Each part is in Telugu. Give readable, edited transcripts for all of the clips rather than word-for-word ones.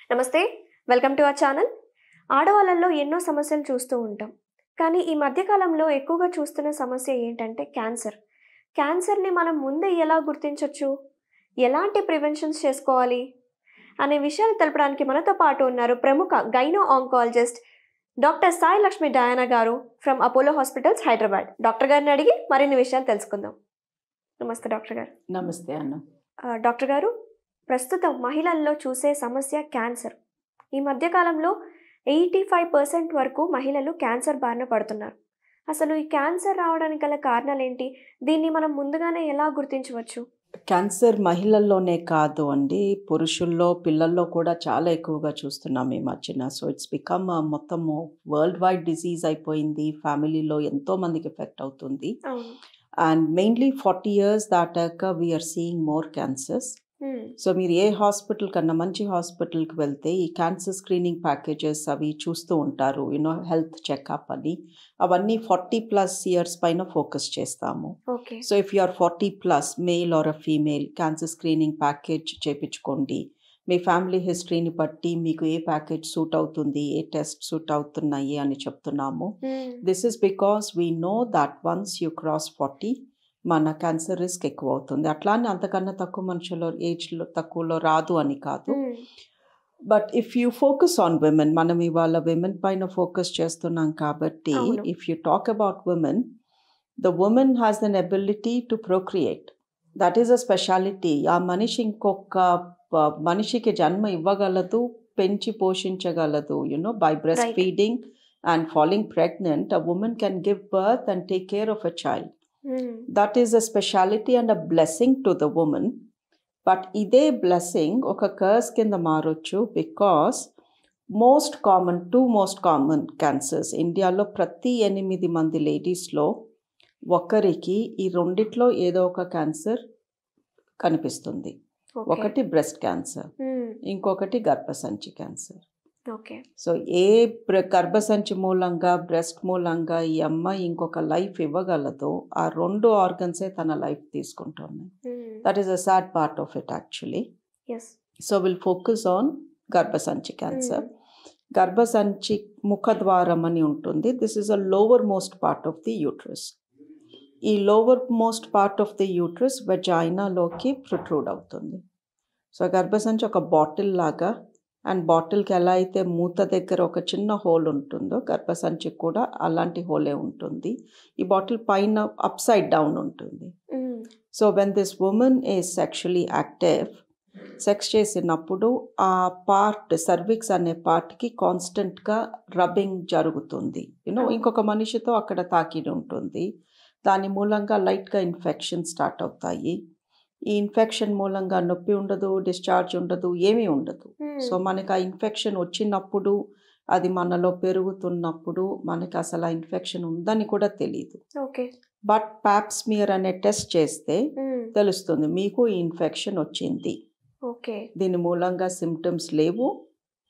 నమస్తే, వెల్కమ్ టు అవర్ ఛానల్. ఆడవాళ్ళల్లో ఎన్నో సమస్యలు చూస్తూ ఉంటాం. కానీ ఈ మధ్య కాలంలో ఎక్కువగా చూస్తున్న సమస్య ఏంటంటే క్యాన్సర్. క్యాన్సర్‌ని మనం ముందే ఎలా గుర్తించొచ్చు? ఎలాంటి ప్రివెన్షన్స్ చేసుకోవాలి? అనే విషయాలు తెలపడానికి మనతో పాటు ఉన్నారు ప్రముఖ gyno oncologist doctor Sai Lakshmi Diana గారు from Apollo hospitals, Hyderabad. Doctor గారిని అడిగి మరిన్ని విషయాలు తెలుసుకుందాం. నమస్తే డాక్టర్ గారు. నమస్తే అన్న. డాక్టర్ గారు, ప్రస్తుతం మహిళల్లో చూసే సమస్య క్యాన్సర్. ఈ మధ్యకాలంలో 85% వరకు మహిళలు క్యాన్సర్ బారిన పడుతున్నారు. అసలు ఈ క్యాన్సర్ రావడానికి గల కారణాలేంటి? దీన్ని మనం ముందుగానే ఎలా గుర్తించవచ్చు? క్యాన్సర్ మహిళల్లోనే కాదు అండి, పురుషుల్లో, పిల్లల్లో కూడా చాలా ఎక్కువగా చూస్తున్నాం ఈ మధ్యన. సో ఇట్స్ బికమ్ మొత్తము వరల్డ్ వైడ్ డిజీజ్ అయిపోయింది. ఫ్యామిలీలో ఎంతో మందికి ఎఫెక్ట్ అవుతుంది. అండ్ మెయిన్లీ 40 years దాటాక వీఆర్ సీయింగ్ మోర్ క్యాన్సర్స్. సో మీరు ఏ హాస్పిటల్ కన్నా మంచి హాస్పిటల్కి వెళ్తే ఈ క్యాన్సర్ స్క్రీనింగ్ ప్యాకేజెస్ అవి చూస్తూ ఉంటారు. హెల్త్ చెకప్ అని, అవన్నీ 40+ years పైన ఫోకస్ చేస్తాము. So if you are 40+, male or a female, cancer screening package చేయించుకోండి. మీ ఫ్యామిలీ హిస్టరీని బట్టి మీకు ఏ ప్యాకేజ్ సూట్ అవుతుంది, ఏ టెస్ట్ సూట్ అవుతున్నాయి అని చెప్తున్నాము. This is because we know that once you cross 40 మన క్యాన్సర్ రిస్క్ ఎక్కువ అవుతుంది. అట్లానే అంతకన్నా తక్కువ మనుషులు ఏజ్లో తక్కువలో రాదు అని కాదు. But if you focus on women, మనం ఇవాళ విమెన్ పైన ఫోకస్ చేస్తున్నాం కాబట్టి if you talk about women, the women has an ability to procreate. That is a speciality. ఆ మనిషి ఇంకొక మనిషికి జన్మ ఇవ్వగలదు, పెంచి పోషించగలదు. By breast feeding and falling pregnant, a women can give birth and take care of a child. That is a speciality and a blessing to the woman. But ఇదే blessing ఒక curse కింద మారొచ్చు. Because two most common cancers ఇండియాలో ప్రతి 8 మంది లేడీస్లో ఒకరికి ఈ రెండిట్లో ఏదో ఒక క్యాన్సర్ కనిపిస్తుంది. ఒకటి బ్రెస్ట్ క్యాన్సర్, ఇంకొకటి గర్భసంచి క్యాన్సర్. సో ఏ గర్భసంచి మూలంగా, బ్రెస్ట్ మూలంగా ఈ అమ్మాయి ఇంకొక లైఫ్ ఇవ్వగలదో ఆ 2 ఆర్గన్సే తన లైఫ్ తీసుకుంటున్నాయి. That is a sad part of it actually. So will focus on గర్భసంచి క్యాన్సర్. గర్భసంచి ముఖద్వారం అని ఉంటుంది. This is a lower most part of the uterus. ఈ lower most part of the uterus వెజైనాలోకి ప్రొట్రూడ్ అవుతుంది. సో గర్భసంచి ఒక బాటిల్ లాగా, అండ్ బాటిల్కి ఎలా అయితే మూత దగ్గర ఒక చిన్న హోల్ ఉంటుందో గర్భసంచికి కూడా అలాంటి హోలే ఉంటుంది. ఈ బాటిల్ పైన అప్ సైడ్ డౌన్ ఉంటుంది. So when this woman is sexually active, sex చేసినప్పుడు ఆ పార్ట్, సర్విక్స్ అనే పార్ట్కి కాన్స్టెంట్గా రబ్బింగ్ జరుగుతుంది. ఇంకొక మనిషితో అక్కడ తాకిడి ఉంటుంది. దాని మూలంగా లైట్గా ఇన్ఫెక్షన్ స్టార్ట్ అవుతాయి. ఈ ఇన్ఫెక్షన్ మూలంగా నొప్పి ఉండదు, డిశ్చార్జ్ ఉండదు, ఏమీ ఉండదు. సో మనకి ఆ ఇన్ఫెక్షన్ వచ్చినప్పుడు, అది మనలో పెరుగుతున్నప్పుడు మనకి అసలు ఆ ఇన్ఫెక్షన్ ఉందని కూడా తెలియదు. బట్ ప్యాప్ స్మియర్ అనే టెస్ట్ చేస్తే తెలుస్తుంది మీకు ఈ ఇన్ఫెక్షన్ వచ్చింది. దీని మూలంగా సిమ్టమ్స్ లేవు,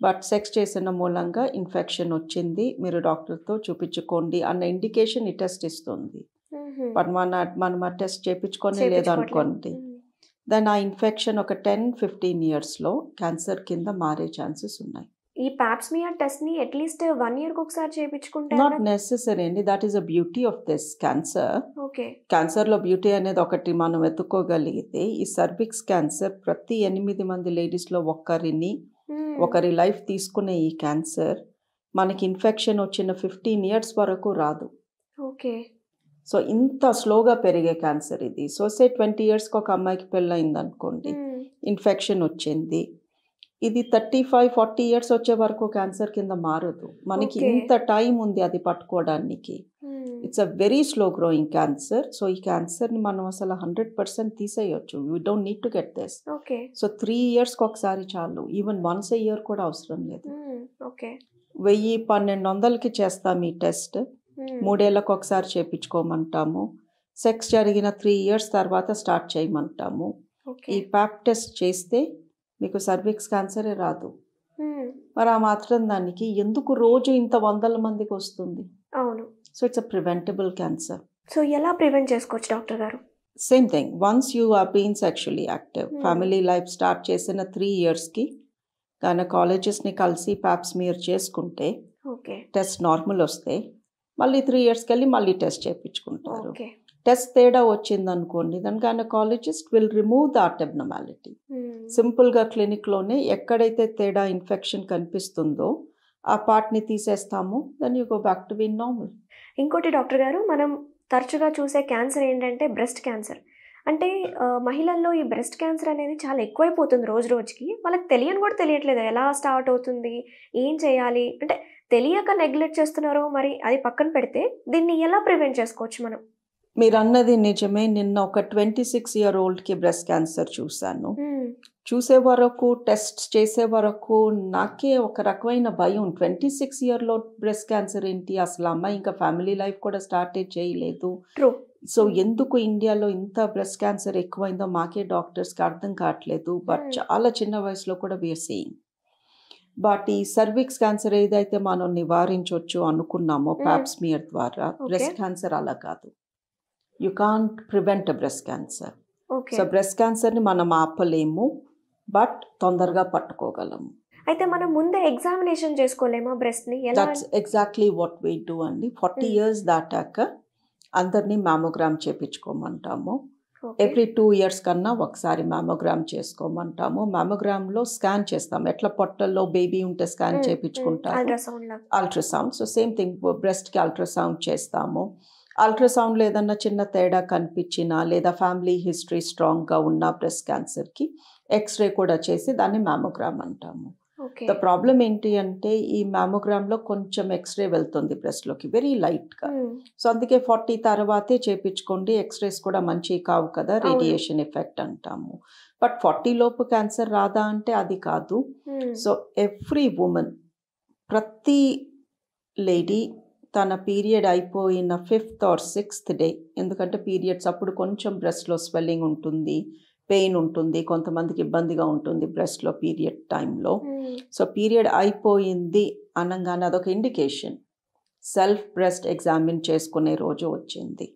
బట్ సెక్స్ చేసిన మూలంగా ఇన్ఫెక్షన్ వచ్చింది, మీరు డాక్టర్తో చూపించుకోండి అన్న ఇండికేషన్ ఈ టెస్ట్ ఇస్తుంది. బట్ మనం ఆ టెస్ట్ చేయించుకొని లేదనుకోండి, దెన్ ఆ ఇన్ఫెక్షన్ ఒక 10-15 yearsలో క్యాన్సర్ కింద మారే ఛాన్సెస్ ఉన్నాయి. ఈ పాప్ స్మియర్ టెస్ట్ ని అట్లీస్ట్ 1 year ఒకసారి చేయించుకుంటే నాట్ నెసెసరీ అండి. That is a beauty of this cancer. క్యాన్సర్లో బ్యూటీ అనేది ఒకటి మనం వెతుక్కోగలిగితే, ఈ సర్విక్స్ క్యాన్సర్ ప్రతి 8 మంది లేడీస్లో ఒకరి లైఫ్ తీసుకునే ఈ క్యాన్సర్ మనకి ఇన్ఫెక్షన్ వచ్చిన 15 years వరకు రాదు. సో ఇంత స్లోగా పెరిగే క్యాన్సర్ ఇది. సో 20 yearsకి ఒక అమ్మాయికి పెళ్ళయింది అనుకోండి, ఇన్ఫెక్షన్ వచ్చింది, ఇది 35-40 years వచ్చే వరకు క్యాన్సర్ కింద మారదు. మనకి ఇంత టైం ఉంది అది పట్టుకోవడానికి. It's a very slow growing cancer. So ఈ క్యాన్సర్ని మనం అసలు 100% తీసేయచ్చు. You don't need to get this. So 3 yearsకి ఒకసారి చాలు. ఈవెన్ వన్స్ a year కూడా అవసరం లేదు. 1000-1200కి చేస్తాం ఈ టెస్ట్. 3 ఏళ్ళకి ఒకసారి చేయించుకోమంటాము. సెక్స్ జరిగిన 3 years తర్వాత స్టార్ట్ చేయమంటాము. ఈ ప్యాప్ టెస్ట్ చేస్తే మీకు సర్విక్స్ క్యాన్సరే రాదు. మరి ఆ మాత్రం దానికి ఎందుకు రోజు ఇంత 100 మందికి వస్తుంది? So it's a preventable cancer. So ఎలా ప్రివెంట్ చేసుకోవచ్చు డాక్టర్ గారు? Same thing, once you are been sexually active, family life start చేసిన 3 yearsకి గైనకాలజిస్ట్ని కలిసి ప్యాప్ స్మియర్ చేసుకుంటే ఓకే. టెస్ట్ నార్మల్ వస్తే మళ్ళీ 3 ఇయర్స్కి వెళ్ళి మళ్ళీ టెస్ట్ చేయించుకుంటారు. ఓకే. టెస్ట్ తేడా వచ్చిందనుకోండి దాని gynaecologist will remove that abnormality. సింపుల్గా క్లినిక్లోనే ఎక్కడైతే తేడా ఇన్ఫెక్షన్ కనిపిస్తుందో ఆ పార్ట్ని తీసేస్తాము. Then you go back to being normal. ఇంకోటి డాక్టర్ గారు, మనం తరచుగా చూసే క్యాన్సర్ ఏంటంటే బ్రెస్ట్ క్యాన్సర్. అంటే మహిళల్లో ఈ బ్రెస్ట్ క్యాన్సర్ అనేది చాలా ఎక్కువైపోతుంది రోజు రోజుకి. వాళ్ళకి తెలియని కూడా తెలియట్లేదు ఎలా స్టార్ట్ అవుతుంది, ఏం చేయాలి, అంటే తెలియక నెగ్లెక్ట్ చేస్తున్నారో మరి అది పక్కన పెడితే దీన్ని ఎలా ప్రివెంట్ చేసుకోవచ్చు మనం? మీరు అన్నది నిజమే. నిన్న ఒక 26-year-oldకి బ్రెస్ట్ క్యాన్సర్ చూశాను. చూసే వరకు టెస్ట్ చేసే వరకు నాకే ఒక రకమైన భయం. 26 ఇయర్లో బ్రెస్ట్ క్యాన్సర్ ఏంటి, అసలు అమ్మాయి ఇంకా ఫ్యామిలీ లైఫ్ కూడా స్టార్ట్ చేయలేదు. ట్రూ. సో ఎందుకు ఇండియాలో ఇంత బ్రెస్ట్ క్యాన్సర్ ఎక్కువైందో మాకే డాక్టర్స్కి అర్థం కావట్లేదు. బట్ చాలా చిన్న వయసులో కూడా వీఆర్ సీయింగ్. బట్ ఈ సర్విక్స్ క్యాన్సర్ ఏదైతే మనం నివారించవచ్చు అనుకున్నామో ప్యాప్ స్మియర్ ద్వారా, బ్రెస్ట్ క్యాన్సర్ అలా కాదు. You can't prevent breast cancer. So breast క్యాన్సర్ని మనం ఆపలేము, బట్ తొందరగా పట్టుకోగలము. అయితే మనం ముందే ఎగ్జామినేషన్ చేసుకోలేమా బ్రెస్ట్ని? That's exactly what we do అండి. 40 ఇయర్స్ దాటాక అందరినీ మ్యామోగ్రామ్ చేయించుకోమంటాము. ఎవ్రీ 2 ఇయర్స్ కన్నా ఒకసారి మ్యామోగ్రామ్ చేసుకోమంటాము. మ్యామోగ్రామ్లో స్కాన్ చేస్తాము. ఎట్లా పొట్టల్లో బేబీ ఉంటే స్కాన్ చేయించుకుంటాము, అల్ట్రాసౌండ్. సో సేమ్ థింగ్ బ్రెస్ట్కి అల్ట్రాసౌండ్ చేస్తాము. అల్ట్రాసౌండ్లో ఏదన్నా చిన్న తేడా కనిపించినా లేదా ఫ్యామిలీ హిస్టరీ స్ట్రాంగ్గా ఉన్న బ్రెస్ట్ క్యాన్సర్కి ఎక్స్రే కూడా చేసి దాన్ని మ్యామోగ్రామ్ అంటాము. ద ప్రాబ్లం ఏంటి అంటే ఈ మ్యామోగ్రామ్లో కొంచెం ఎక్స్రే వెళ్తుంది బ్రెస్ట్లోకి, వెరీ లైట్గా. సో అందుకే 40 తర్వాతే చేయించుకోండి. ఎక్స్రేస్ కూడా మంచి కావు కదా, రేడియేషన్ ఎఫెక్ట్ అంటాము. బట్ 40 లోపు క్యాన్సర్ రాదా అంటే అది కాదు. సో ఎవ్రీ ఉమెన్, ప్రతి లేడీ తన పీరియడ్ అయిపోయిన 5th or 6th డే, ఎందుకంటే పీరియడ్స్ అప్పుడు కొంచెం బ్రెస్ట్లో స్వెల్లింగ్ ఉంటుంది, పెయిన్ ఉంటుంది, కొంతమందికి ఇబ్బందిగా ఉంటుంది బ్రెస్ట్లో పీరియడ్ టైంలో. సో పీరియడ్ అయిపోయింది అనగానే అదొక ఇండికేషన్. సెల్ఫ్ బ్రెస్ట్ ఎగ్జామిన్ చేసుకునే రోజు వచ్చింది.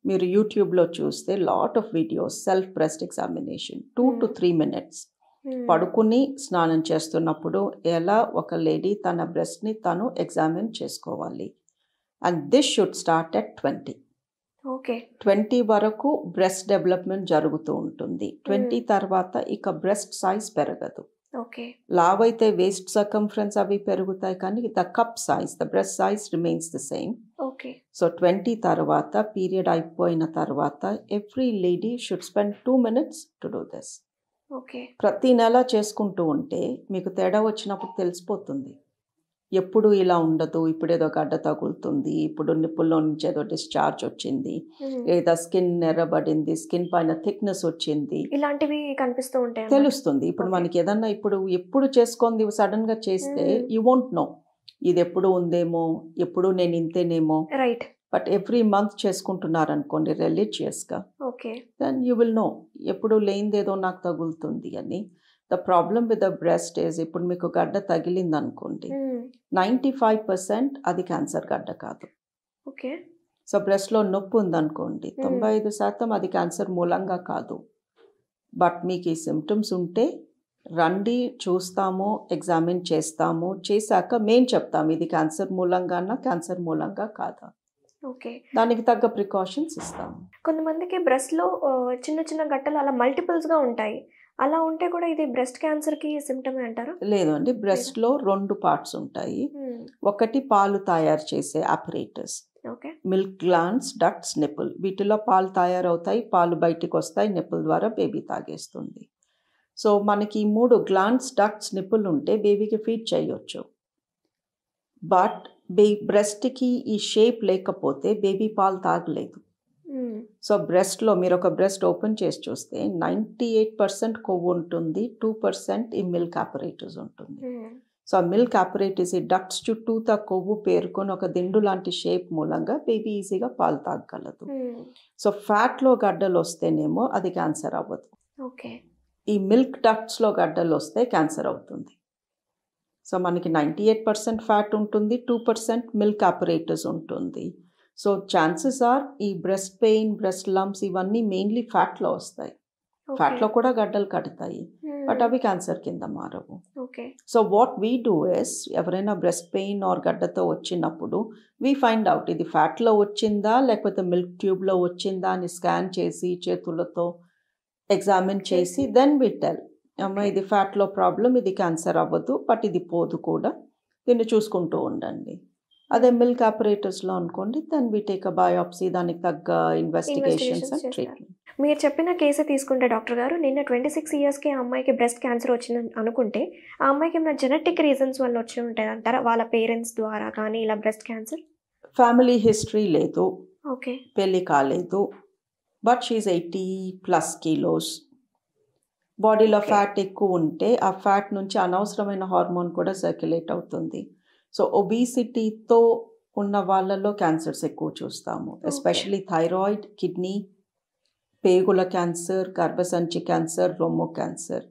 మీరు యూట్యూబ్లో చూస్తే lot of videos, self breast examination 2 to 3 minutes. పడుకుని స్నానం చేస్తున్నప్పుడు ఎలా ఒక లేడీ తన బ్రెస్ట్ని తను ఎగ్జామిన్ చేసుకోవాలి. And this should start at 20. 20 వరకు బ్రెస్ట్ డెవలప్మెంట్ జరుగుతూ ఉంటుంది. 20 తర్వాత ఇక బ్రెస్ట్ సైజ్ పెరగదు. లావ్ అయితే వేస్ట్ సర్కంఫరెన్స్ అవి పెరుగుతాయి, కానీ the cup size, the breast size remains the same. So 20 తర్వాత పీరియడ్ అయిపోయిన తర్వాత every lady should spend 2 minutes to do this. ప్రతి నెల చేసుకుంటూ ఉంటే మీకు తేడా వచ్చినప్పుడు తెలిసిపోతుంది. ఎప్పుడు ఇలా ఉండదు, ఇప్పుడు ఏదో గడ్డ తగులుతుంది, ఇప్పుడు నిప్పుల్లో నుంచి ఏదో డిశ్చార్జ్ వచ్చింది, లేదా స్కిన్ ఎర్రబడింది, స్కిన్ పైన థిక్నెస్ వచ్చింది, ఇలాంటివి కనిపిస్తూ ఉంటాయి, తెలుస్తుంది. ఇప్పుడు మనకి ఏదన్నా ఎప్పుడు చేసుకుంది సడన్ గా చేస్తే యూ వోంట్ నో ఇది ఎప్పుడు ఉందేమో, ఎప్పుడు నేను ఇంతేనేమో. రైట్. బట్ ఎవ్రీ మంత్ చేసుకుంటున్నారనుకోండి రిలీజియస్గా, దెన్ యూ విల్ నో ఎప్పుడు లేనిదేదో నాకు తగులుతుంది అని. The problem with the breast is, ఇప్పుడు మీకు గడ్డ తగిలింది అనుకోండి, 95% అది క్యాన్సర్ గడ్డ కాదు. సో బ్రెస్ట్లో నొప్పి ఉందనుకోండి, 95% అది క్యాన్సర్ మూలంగా కాదు. బట్ మీకు ఈ సిమ్టమ్స్ ఉంటే రండి, చూస్తాము, ఎగ్జామిన్ చేస్తాము. చేశాక మేము చెప్తాము ఇది క్యాన్సర్ మూలంగానా క్యాన్సర్ మూలంగా కాదా, దానికి తగ్గ ప్రికాషన్స్ ఇస్తాము. కొంతమందికి బ్రెస్ట్లో చిన్న చిన్న గట్టలు అలా మల్టిపుల్స్గా ఉంటాయి, అలా ఉంటే కూడా ఇది బ్రెస్ట్ క్యాన్సర్కి సిమ్టమ్ అంటారా? లేదు అండి, బ్రెస్ట్లో 2 పార్ట్స్ ఉంటాయి. ఒకటి పాలు తయారు చేసే అపరేటస్, మిల్క్ గ్లాండ్స్, డక్ట్స్, నిపుల్. వీటిలో పాలు తయారవుతాయి, పాలు బయటికి వస్తాయి, నిపుల్ ద్వారా బేబీ తాగేస్తుంది. సో మనకి 3 గ్లాండ్స్, డక్ట్స్, నిపుల్ ఉంటే బేబీకి ఫీడ్ చేయొచ్చు. బట్ బ్రెస్ట్కి ఈ షేప్ లేకపోతే బేబీ పాలు తాగలేదు. సో బ్రెస్ట్లో మీరు ఒక బ్రెస్ట్ ఓపెన్ చేసి చూస్తే 98% కొవ్వు ఉంటుంది, 2% ఈ మిల్క్ అపరేటస్ ఉంటుంది. సో ఆ మిల్క్ అపరేటస్ ఈ డక్ట్స్ చుట్టూతా కొవ్వు పేరుకొని ఒక దిండు లాంటి షేప్ మూలంగా బేబీ ఈజీగా పాలు తాగగలదు. సో ఫ్యాట్లో గడ్డలు వస్తేనేమో అది క్యాన్సర్ అవ్వదు. ఈ మిల్క్ డక్ట్స్లో గడ్డలు వస్తే క్యాన్సర్ అవుతుంది. సో మనకి 98% ఫ్యాట్ ఉంటుంది, 2% మిల్క్ అపరేటస్ ఉంటుంది. సో ఛాన్సెస్ ఆర్ ఈ బ్రెస్ట్ పెయిన్, బ్రెస్ట్ లంప్స్ ఇవన్నీ మెయిన్లీ ఫ్యాట్లో వస్తాయి. ఓకే. ఫ్యాట్లో కూడా గడ్డలు కడతాయి, బట్ అవి క్యాన్సర్ కింద మారవు. Okay. So what we do is, ఎవరైనా బ్రెస్ట్ పెయిన్ ఆర్ గడ్డతో వచ్చినప్పుడు వీ ఫైండ్ అవుట్ ఇది ఫ్యాట్లో వచ్చిందా లేకపోతే మిల్క్ ట్యూబ్లో వచ్చిందా అని స్కాన్ చేసి చేతులతో ఎగ్జామిన్ చేసి దెన్ వి టెల్, అమ్మ ఓకే. ఇది ఫ్యాట్లో ప్రాబ్లం, ఇది క్యాన్సర్ అవ్వదు, బట్ ఇది పోదు కూడా, దీన్ని చూసుకుంటూ ఉండండి. అదే మిల్క్ ఆపరేటర్స్లో అనుకోండి, then we take a biopsy, దానికి తగ్గ ఇన్వెస్టిగేషన్స్ ఇన్వెస్టిగేషన్స్ అండ్ చేస్తారు. ట్రీట్మెంట్. మీరు చెప్పిన కేసు తీసుకుంటే డాక్టర్ గారు, నిన్న 26 ఇయర్స్‌కి ఆ అమ్మాయికి బ్రెస్ట్ క్యాన్సర్ వచ్చిందని అనుకుంటే, ఆ అమ్మాయికి ఏమైనా జెనెటిక్ రీజన్స్ వల్ల వచ్చి ఉంటాయంటారా? వాళ్ళ పేరెంట్స్ ద్వారా కానీ ఇలా బ్రెస్ట్ క్యాన్సర్? ఫ్యామిలీ హిస్టరీ లేదు, ఓకే. పెళ్ళి కాలేదు, బట్ షీఈ్ 80+ కిలోస్. బాడీలో ఓకే. ఫ్యాట్ ఎక్కువ ఉంటే ఆ ఫ్యాట్ నుంచి అనవసరమైన హార్మోన్ కూడా సర్క్యులేట్ అవుతుంది. సో ఒబీసిటీతో ఉన్న వాళ్ళలో క్యాన్సర్స్ ఎక్కువ చూస్తాము, ఓకే. ఎస్పెషలీ థైరాయిడ్, కిడ్నీ, పేగుల క్యాన్సర్, గర్భసంచి క్యాన్సర్, రొమ్ము క్యాన్సర్.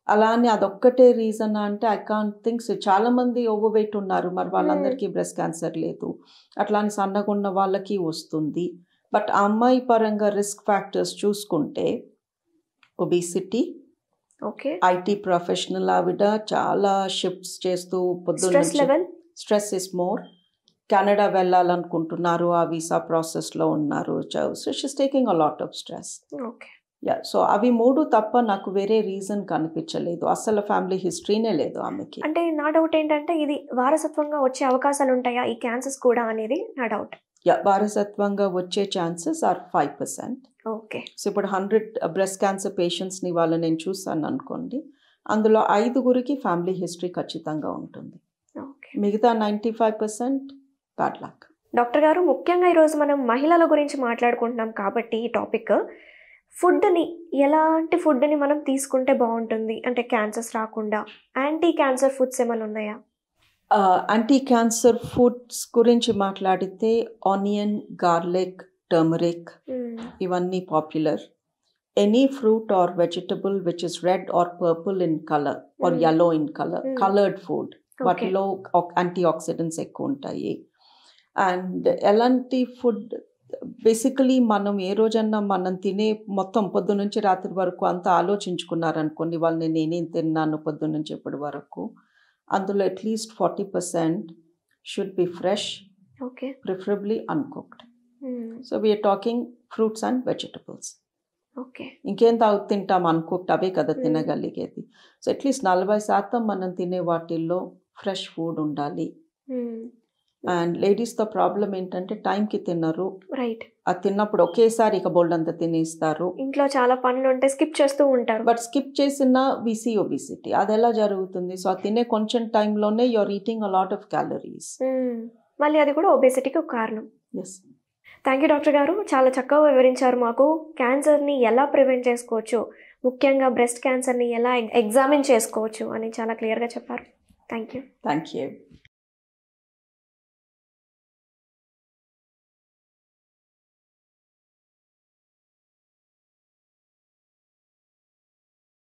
అలా అని అదొక్కటే రీజన్ అంటే ఐ కాంట్ థింక్ సో. చాలామంది ఓవర్ వెయిట్ ఉన్నారు, మరి వాళ్ళందరికీ బ్రెస్ట్ క్యాన్సర్ లేదు. అట్లా అని సన్నగా ఉన్న వాళ్ళకి వస్తుంది. బట్ ఆ అమ్మాయి పరంగా రిస్క్ ఫ్యాక్టర్స్ చూసుకుంటే ఒబీసిటీ, ఓకే. ఐటీ ప్రొఫెషనల్, ఆవిడ చాలా షిఫ్ట్స్ చేస్తూ పొద్దున్న స్ట్రెస్ నుంచి level? Stress is more. Canada వెళ్ళాలనుకుంటున్నారు, ఆ వీసా ప్రాసెస్లో ఉన్నారు. So she's taking a lot of stress. Okay. Yeah, so అవి 3 తప్ప నాకు వేరే రీజన్ కనిపించలేదు. అసలు ఫ్యామిలీ హిస్టరీనే లేదు ఆమెకి. అంటే నా డౌట్ ఏంటంటే, ఇది వారసత్వంగా వచ్చే అవకాశాలు ఉంటాయా ఈ క్యాన్సర్స్ కూడా అనేది నా డౌట్. యా, వారసత్వంగా వచ్చే ఛాన్సెస్ ఆర్ 5%. ఓకే. సో ఇప్పుడు 100 బ్రెస్ట్ క్యాన్సర్ పేషెంట్స్ని వాళ్ళు నేను చూస్తాను అనుకోండి, అందులో 5గురికి ఫ్యామిలీ హిస్టరీ ఖచ్చితంగా ఉంటుంది. ఓకే. మిగతా 95% బ్యాడ్ లక్. డాక్టర్ గారు, ముఖ్యంగా ఈరోజు మనం మహిళల గురించి మాట్లాడుకుంటున్నాం కాబట్టి ఈ టాపిక్, ఫుడ్ని ఎలాంటి ఫుడ్ని మనం తీసుకుంటే బాగుంటుంది అంటే క్యాన్సర్స్ రాకుండా? యాంటీ క్యాన్సర్ ఫుడ్స్ ఏమైనా ఉన్నాయా? యాంటీ క్యాన్సర్ ఫుడ్స్ గురించి మాట్లాడితే ఆనియన్, గార్లిక్, టర్మరిక్ ఇవన్నీ popular. Any fruit or vegetable which is red or purple in colour or yellow in colour, coloured food, okay. వాటిలో యాంటీ ఆక్సిడెంట్స్ ఎక్కువ ఉంటాయి. అండ్ ఎలాంటి ఫుడ్ బేసికలీ మనం ఏ రోజన్నా మనం తినే మొత్తం పొద్దు నుంచి రాత్రి వరకు అంతా ఆలోచించుకున్నారనుకోండి, వాళ్ళు నేనేం తిన్నాను పొద్దు నుంచి ఇప్పటి వరకు, అందులో at least 40% should be fresh, okay. Preferably uncooked. So we are talking fruits and vegetables. Okay. ఇంకేం తింటాం అన్కుక్డ్, అవే కదా తినగలిగేది. సో అట్లీస్ట్ 40% మనం తినే వాటిల్లో ఫ్రెష్ ఫుడ్ ఉండాలి. అండ్ లేడీస్తో ప్రాబ్లం ఏంటంటే టైంకి తినరు, రైట్. అది తిన్నప్పుడు ఒకేసారి ఇక బోల్డంతా తినేస్తారు, ఇంట్లో చాలా పనులు ఉంటే స్కిప్ చేస్తూ ఉంటారు. బట్ స్కిప్ చేసిన వీసీ ఒబిసిటీ. అది ఎలా జరుగుతుంది? సో అది తినే కొంచెం టైంలోనే you are eating a lot of calories. మళ్ళీ అది కూడా ఒబేసిటీకి ఒక కారణం. ఎస్. థ్యాంక్ యూ డాక్టర్ గారు, చాలా చక్కగా వివరించారు మాకు. క్యాన్సర్ని ఎలా ప్రివెంట్ చేసుకోవచ్చు, ముఖ్యంగా బ్రెస్ట్ క్యాన్సర్ని ఎలా ఎగ్జామిన్ చేసుకోవచ్చు అని చాలా క్లియర్గా చెప్పారు. Thank you. Thank you.